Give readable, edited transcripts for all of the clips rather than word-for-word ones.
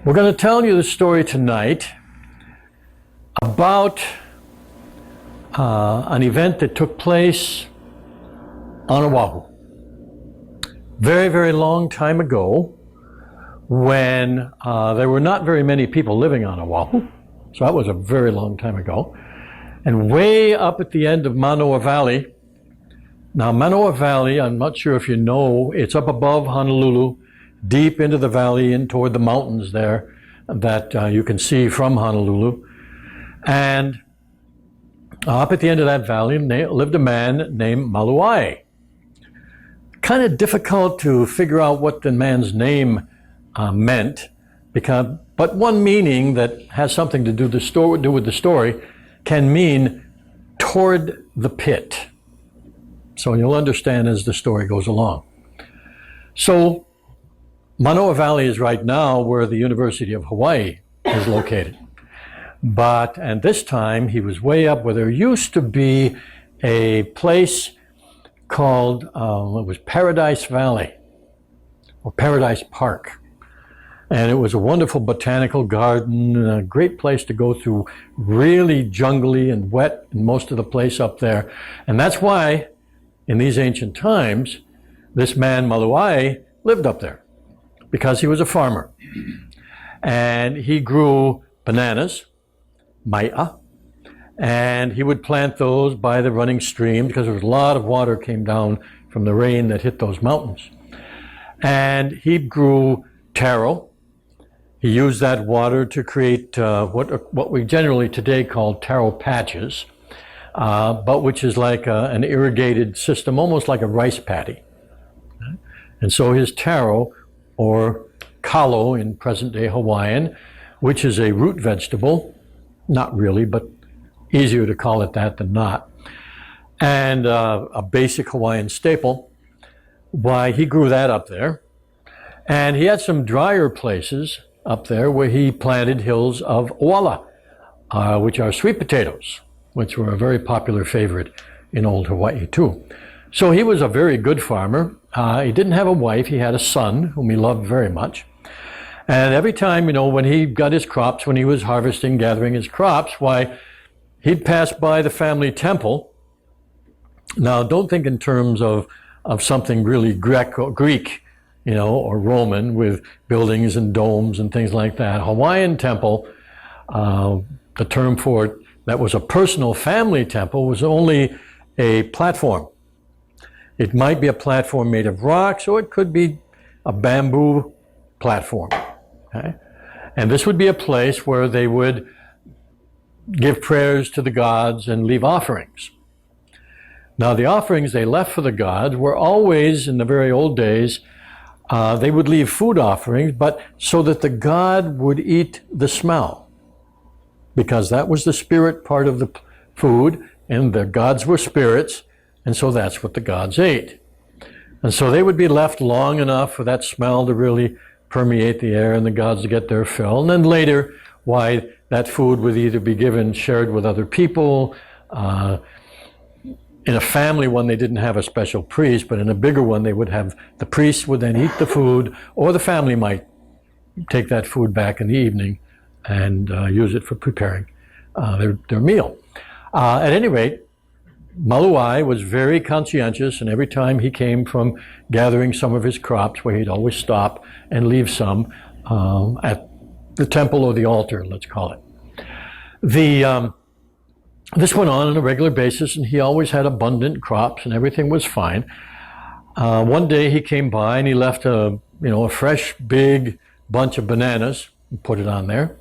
We're going to tell you the story tonight about an event that took place on Oahu. Very, very long time ago, when there were not very many people living on Oahu. So that was a very long time ago. And way up at the end of Manoa Valley. Now Manoa Valley, I'm not sure if you know, it's up above Honolulu, deep into the valley, in toward the mountains there that you can see from Honolulu. And up at the end of that valley lived a man named Maluai. Kind of difficult to figure out what the man's name meant, but one meaning that has something to do with the story can mean toward the pit. So you'll understand as the story goes along. So Manoa Valley is right now where the University of Hawaii is located. And this time he was way up where there used to be a place called, it was Paradise Valley, or Paradise Park. And it was a wonderful botanical garden, and a great place to go through, really jungly and wet in most of the place up there. And that's why, in these ancient times, this man Maluai lived up there, because he was a farmer. And he grew bananas, mai'a, and he would plant those by the running stream because there was a lot of water came down from the rain that hit those mountains. And he grew taro. He used that water to create what we generally today call taro patches, but which is like an irrigated system, almost like a rice paddy. And so his taro, or kalo in present-day Hawaiian, which is a root vegetable, not really, but easier to call it that than not, and a basic Hawaiian staple, why he grew that up there. And he had some drier places up there where he planted hills of oala, which are sweet potatoes, which were a very popular favorite in old Hawaii too. So he was a very good farmer. He didn't have a wife. He had a son whom he loved very much. And every time, when he got his crops, when he was harvesting, gathering his crops, why, he'd pass by the family temple. Now, don't think in terms of something really Greek, or Roman with buildings and domes and things like that. Hawaiian temple, the term for it, that was a personal family temple, was only a platform. It might be a platform made of rocks, or it could be a bamboo platform. Okay? And this would be a place where they would give prayers to the gods and leave offerings. Now, the offerings they left for the gods were always, in the very old days, they would leave food offerings, but so that the god would eat the smell, because that was the spirit part of the food, and the gods were spirits, and so that's what the gods ate. And so they would be left long enough for that smell to really permeate the air and the gods to get their fill. And then later, why, that food would either be shared with other people. In a family one, they didn't have a special priest, but in a bigger one, they would have, the priest would then eat the food, or the family might take that food back in the evening and use it for preparing their meal. At any rate, Maluai was very conscientious, and every time he came from gathering some of his crops, where he'd always stop and leave some at the temple or the altar, let's call it. This went on a regular basis, and he always had abundant crops, and everything was fine. One day he came by and he left a fresh big bunch of bananas and put it on there,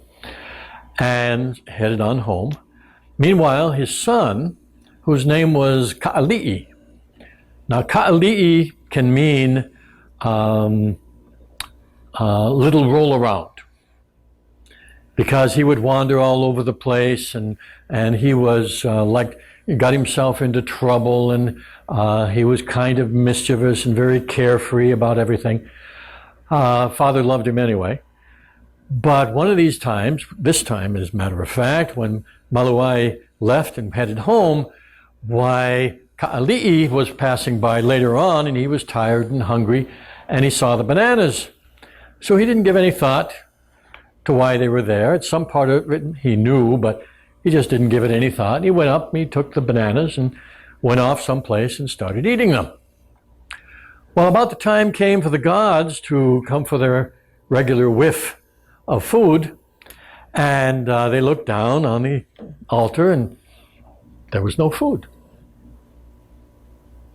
and headed on home. Meanwhile, his son, whose name was Ka'ali'i. Now, Ka'ali'i can mean little roll around, because he would wander all over the place, and he was got himself into trouble, and he was kind of mischievous and very carefree about everything. Father loved him anyway. But one of these times, this time as a matter of fact, when Maluai left and headed home, why, Ka'ali'i was passing by later on, and he was tired and hungry, and he saw the bananas. So he didn't give any thought to why they were there. It's some part of it he knew, but he just didn't give it any thought. And he went up and he took the bananas and went off someplace and started eating them. Well, about the time came for the gods to come for their regular whiff of food, and they looked down on the altar and there was no food.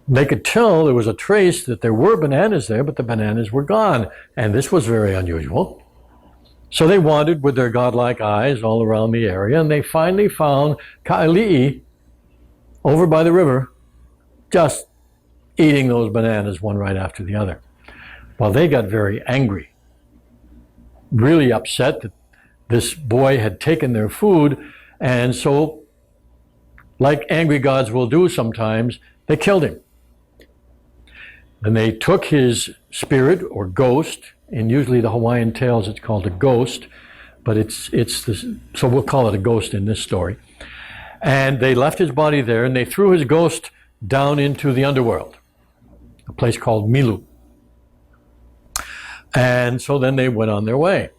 They could tell there was a trace that there were bananas there, but the bananas were gone, and this was very unusual. So they wandered with their godlike eyes all around the area, and they finally found Kahili over by the river, just eating those bananas one right after the other. Well, they got very angry, really upset that this boy had taken their food, and so, like angry gods will do sometimes, they killed him. And they took his spirit or ghost, in usually the Hawaiian tales it's called a ghost, but it's this, so we'll call it a ghost in this story. And they left his body there and they threw his ghost down into the underworld, a place called Milu. And so then they went on their way.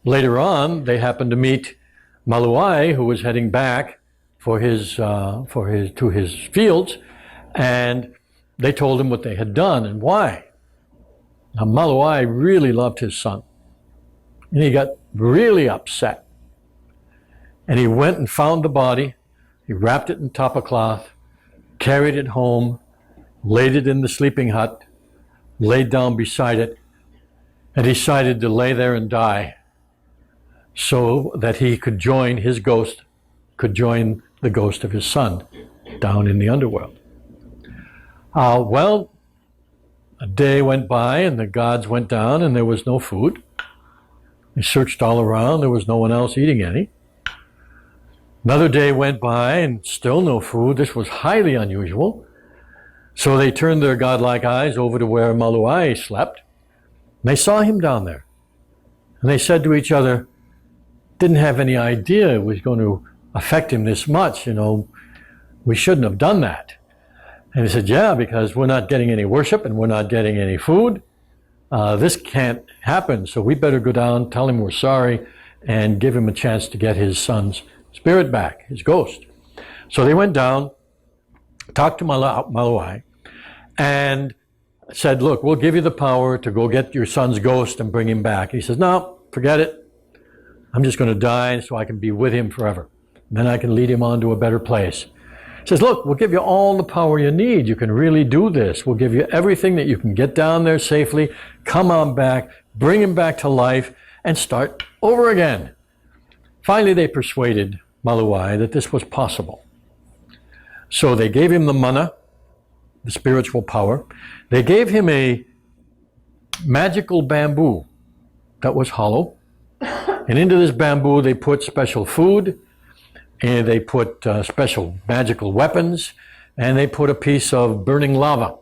Later on, they happened to meet Maluai, who was heading back to his fields, and they told him what they had done and why. Now, Maluai really loved his son, and he got really upset. And he went and found the body, he wrapped it in tapa cloth, carried it home, laid it in the sleeping hut, laid down beside it, and decided to lay there and die so that he could join his ghost, could join the ghost of his son down in the underworld. Well, a day went by and the gods went down and there was no food. They searched all around, there was no one else eating any. Another day went by and still no food. This was highly unusual. So they turned their godlike eyes over to where Maluai slept. And they saw him down there. And they said to each other, didn't have any idea it was going to affect him this much, we shouldn't have done that. And he said, yeah, because we're not getting any worship and we're not getting any food. This can't happen, so we better go down, tell him we're sorry, and give him a chance to get his son's spirit back, his ghost. So they went down, talked to Maluai, and said, look, we'll give you the power to go get your son's ghost and bring him back. He says, no, forget it. I'm just going to die so I can be with him forever. And then I can lead him on to a better place. He says, look, we'll give you all the power you need. You can really do this. We'll give you everything that you can get down there safely, come on back, bring him back to life, and start over again. Finally, they persuaded Maluai that this was possible. So they gave him the mana, the spiritual power. They gave him a magical bamboo that was hollow. And into this bamboo, they put special food, and they put special magical weapons, and they put a piece of burning lava.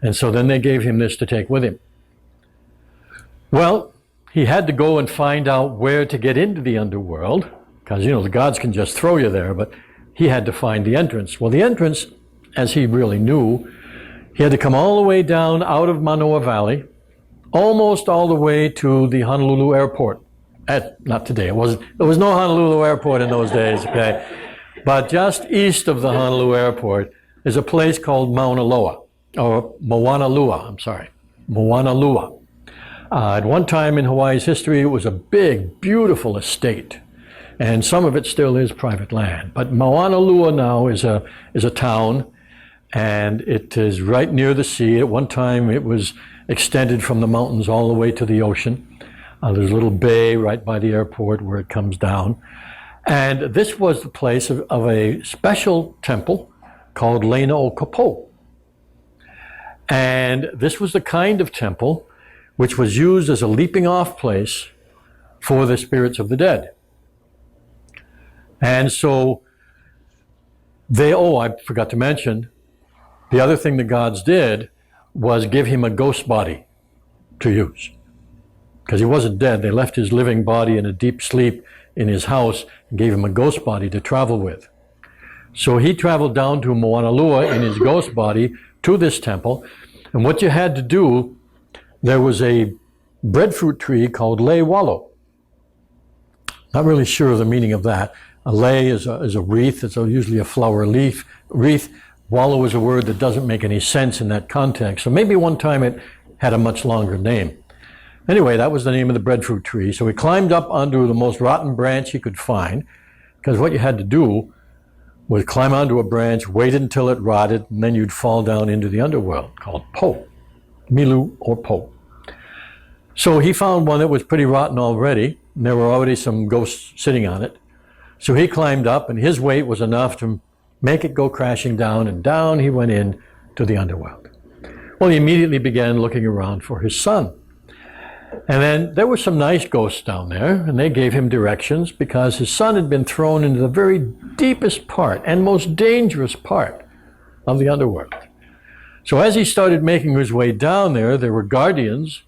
And so then they gave him this to take with him. Well, he had to go and find out where to get into the underworld, because, the gods can just throw you there, but he had to find the entrance. Well, the entrance, as he really knew, he had to come all the way down out of Manoa Valley, almost all the way to the Honolulu airport. Not today, there was no Honolulu airport in those days, okay? But just east of the Honolulu airport is a place called Mauna Loa, or Moana Lua. At one time in Hawaii's history, it was a big, beautiful estate, and some of it still is private land. But Moana Lua now is a town, and it is right near the sea. At one time, it was extended from the mountains all the way to the ocean. There's a little bay right by the airport where it comes down. And this was the place of a special temple called Lena o Kapo. And this was the kind of temple which was used as a leaping off place for the spirits of the dead. And so I forgot to mention, the other thing the gods did was give him a ghost body to use. Because he wasn't dead, they left his living body in a deep sleep in his house and gave him a ghost body to travel with. So he traveled down to Moana Lua in his ghost body to this temple, and what you had to do, there was a breadfruit tree called lei wallow. Not really sure of the meaning of that. A lei is a wreath. It's usually a flower leaf wreath. Wallow is a word that doesn't make any sense in that context. So maybe one time it had a much longer name. Anyway, that was the name of the breadfruit tree. So he climbed up onto the most rotten branch he could find, because what you had to do was climb onto a branch, wait until it rotted, and then you'd fall down into the underworld called Po, Milu or Po. So he found one that was pretty rotten already, and there were already some ghosts sitting on it. So he climbed up, and his weight was enough to make it go crashing down, and down he went in to the underworld. Well, he immediately began looking around for his son. And then there were some nice ghosts down there, and they gave him directions because his son had been thrown into the very deepest part and most dangerous part of the underworld. So as he started making his way down there, there were guardians,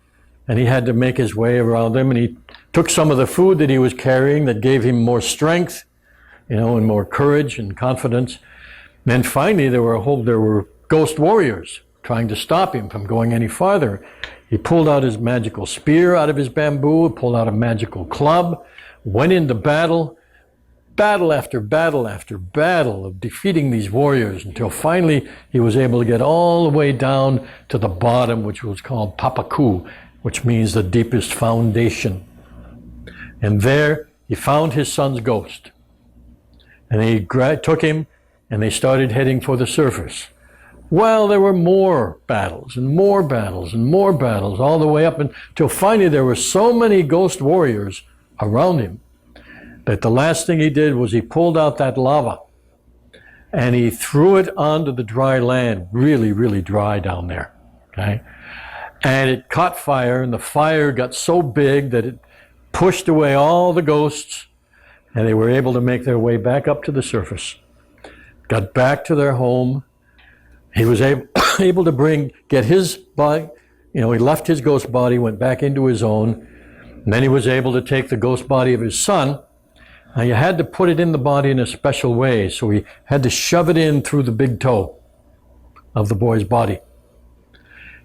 and he had to make his way around them, and he took some of the food that he was carrying that gave him more strength, and more courage and confidence. And then finally there were ghost warriors trying to stop him from going any farther. He pulled out his magical spear out of his bamboo, pulled out a magical club, went into battle after battle after battle of defeating these warriors until finally he was able to get all the way down to the bottom, which was called Papaku, which means the deepest foundation. And there he found his son's ghost. And he took him, and they started heading for the surface. Well, there were more battles and more battles and more battles all the way up until finally there were so many ghost warriors around him that the last thing he did was he pulled out that lava and he threw it onto the dry land, really, really dry down there, okay? And it caught fire, and the fire got so big that it pushed away all the ghosts, and they were able to make their way back up to the surface, got back to their home. He was able to get his body, he left his ghost body, went back into his own, and then he was able to take the ghost body of his son. Now you had to put it in the body in a special way, so he had to shove it in through the big toe of the boy's body.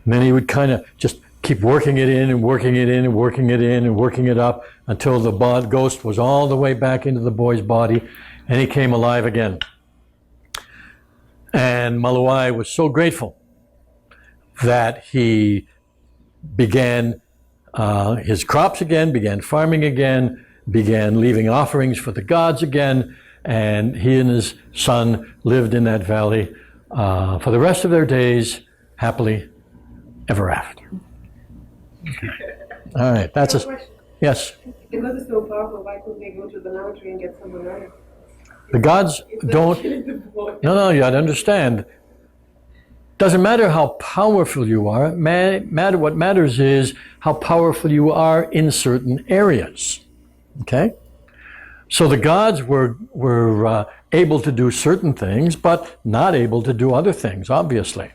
And then he would kind of just keep working it in and working it in and working it in and working it up until the ghost was all the way back into the boy's body, and he came alive again. And Maluai was so grateful that he began his crops again, began farming again, began leaving offerings for the gods again, and he and his son lived in that valley for the rest of their days, happily ever after. Okay. All right, that's a yes. If God is so powerful, why couldn't they go to the mountain and get someone else? The gods don't. No, you gotta understand. Doesn't matter how powerful you are. What matters is how powerful you are in certain areas. Okay. So the gods were able to do certain things, but not able to do other things. Obviously,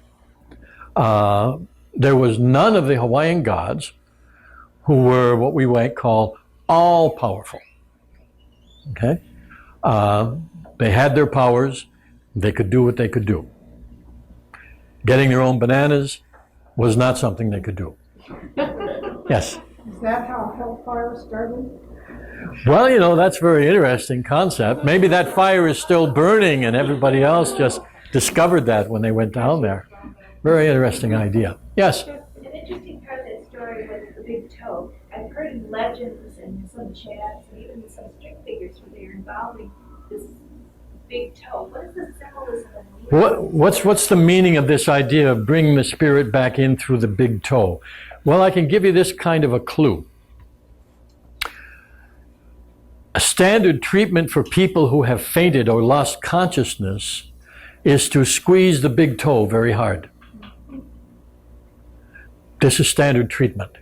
there was none of the Hawaiian gods who were what we might call all powerful. Okay. They had their powers. They could do what they could do. Getting their own bananas was not something they could do. Yes? Is that how hellfire started? Well, that's a very interesting concept. Maybe that fire is still burning and everybody else just discovered that when they went down there. Very interesting idea. Yes? An interesting part of that story was the big toe. I've heard in legends and some chants and even some stick figures where they're involving this big toe. What is the symbolism of meaning? What's the meaning of this idea of bringing the spirit back in through the big toe? Well, I can give you this kind of a clue. A standard treatment for people who have fainted or lost consciousness is to squeeze the big toe very hard. This is standard treatment.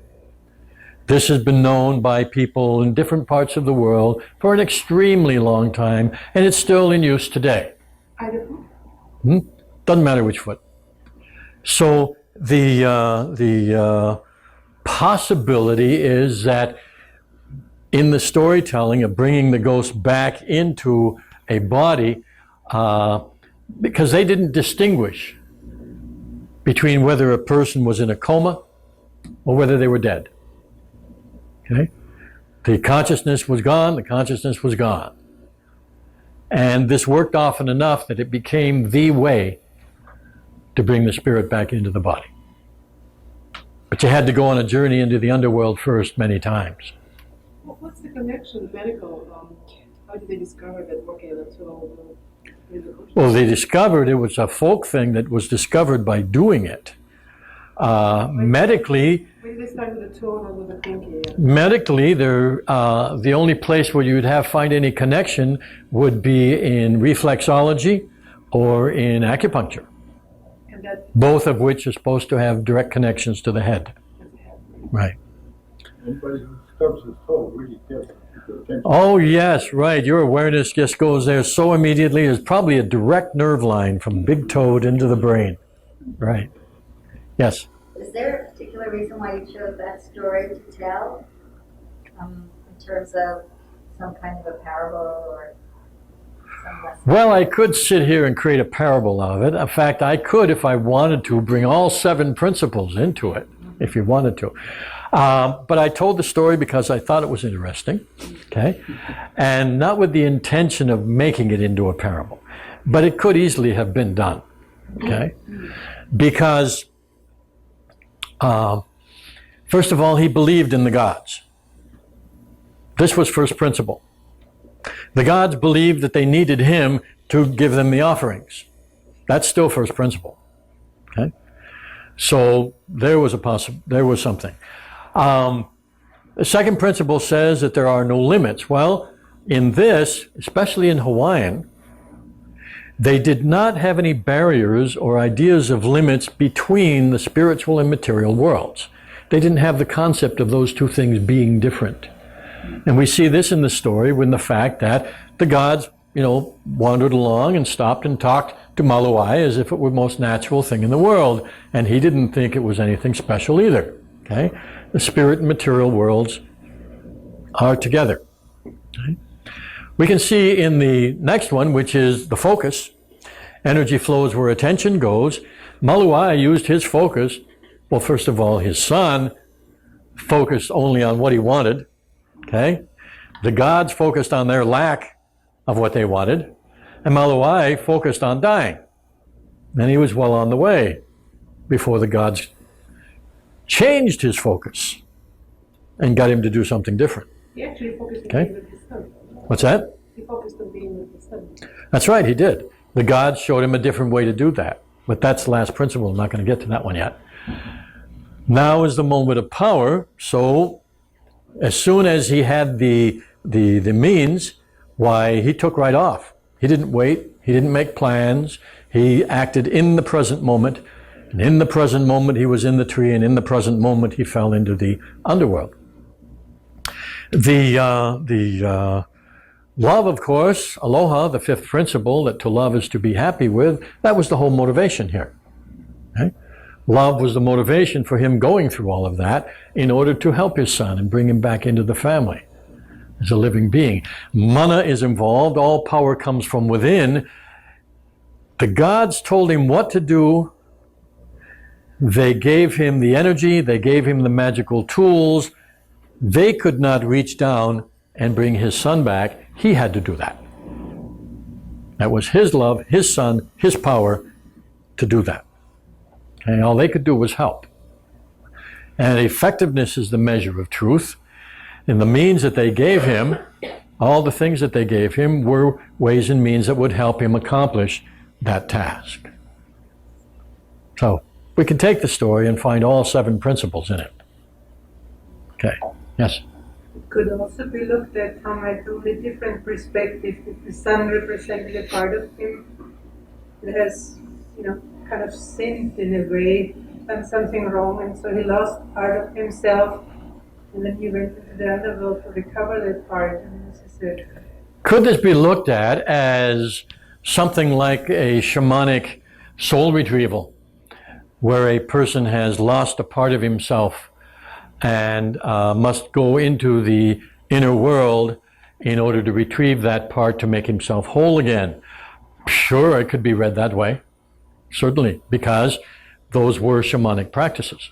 This has been known by people in different parts of the world for an extremely long time, and it's still in use today. Either foot? Doesn't matter which foot. So the possibility is that in the storytelling of bringing the ghost back into a body, because they didn't distinguish between whether a person was in a coma or whether they were dead. Okay? The consciousness was gone, the consciousness was gone. And this worked often enough that it became the way to bring the spirit back into the body. But you had to go on a journey into the underworld first many times. What's the connection, medical? How did they discover that, okay, that's all? Well, they discovered it was a folk thing that was discovered by doing it. Medically, Where did they start with the tone or with the thinking? medically, the only place where you would find any connection would be in reflexology or in acupuncture, And that both of which are supposed to have direct connections to the head. Right. Anybody who stubs his toe really gets the attention. Oh, yes, right. Your awareness just goes there so immediately. There's probably a direct nerve line from big toe into the brain. Right. Yes. Is there a particular reason why you chose that story to tell? In terms of some kind of a parable or some lesson? Well, I could sit here and create a parable out of it. In fact, I could, if I wanted to, bring all 7 principles into it, if you wanted to. But I told the story because I thought it was interesting, okay? And not with the intention of making it into a parable. But it could easily have been done, okay? Because, first of all, he believed in the gods. This was first principle. The gods believed that they needed him to give them the offerings. That's still first principle, okay? So there was something. The second principle says that there are no limits. Well, in this, especially in Hawaiian, they did not have any barriers or ideas of limits between the spiritual and material worlds. They didn't have the concept of those two things being different. And we see this in the story with the fact that the gods, wandered along and stopped and talked to Maluai as if it were the most natural thing in the world. And he didn't think it was anything special either. Okay? The spirit and material worlds are together. Okay? We can see in the next one, which is the focus. Energy flows where attention goes. Maluai used his focus. Well, first of all, his son focused only on what he wanted. Okay? The gods focused on their lack of what they wanted. And Maluai focused on dying. And he was well on the way before the gods changed his focus and got him to do something different. he actually focused on Okay. being with his son. What's that? He focused on being with his son. That's right, he did. The gods showed him a different way to do that. But that's the last principle. I'm not going to get to that one yet. Now is the moment of power. So as soon as he had the means, why, he took right off. He didn't wait. He didn't make plans. He acted in the present moment. And in the present moment, he was in the tree. And in the present moment, he fell into the underworld. The love, of course, aloha, the fifth principle, that to love is to be happy with, that was the whole motivation here. Okay? Love was the motivation for him going through all of that in order to help his son and bring him back into the family as a living being. Mana is involved. All power comes from within. The gods told him what to do. They gave him the energy. They gave him the magical tools. They could not reach down and bring his son back. He had to do that. That was his love, his son, his power to do that. And all they could do was help. And effectiveness is the measure of truth. And the means that they gave him, all the things that they gave him, were ways and means that would help him accomplish that task. So we can take the story and find all 7 principles in it. Okay, yes? It could also be looked at from a totally different perspective. If the sun represented a part of him that has, kind of sinned in a way, done something wrong, and so he lost part of himself, and then he went into the underworld to recover that part. And this is it. Could this be looked at as something like a shamanic soul retrieval, where a person has lost a part of himself and must go into the inner world in order to retrieve that part to make himself whole again? Sure, it could be read that way, certainly, because those were shamanic practices.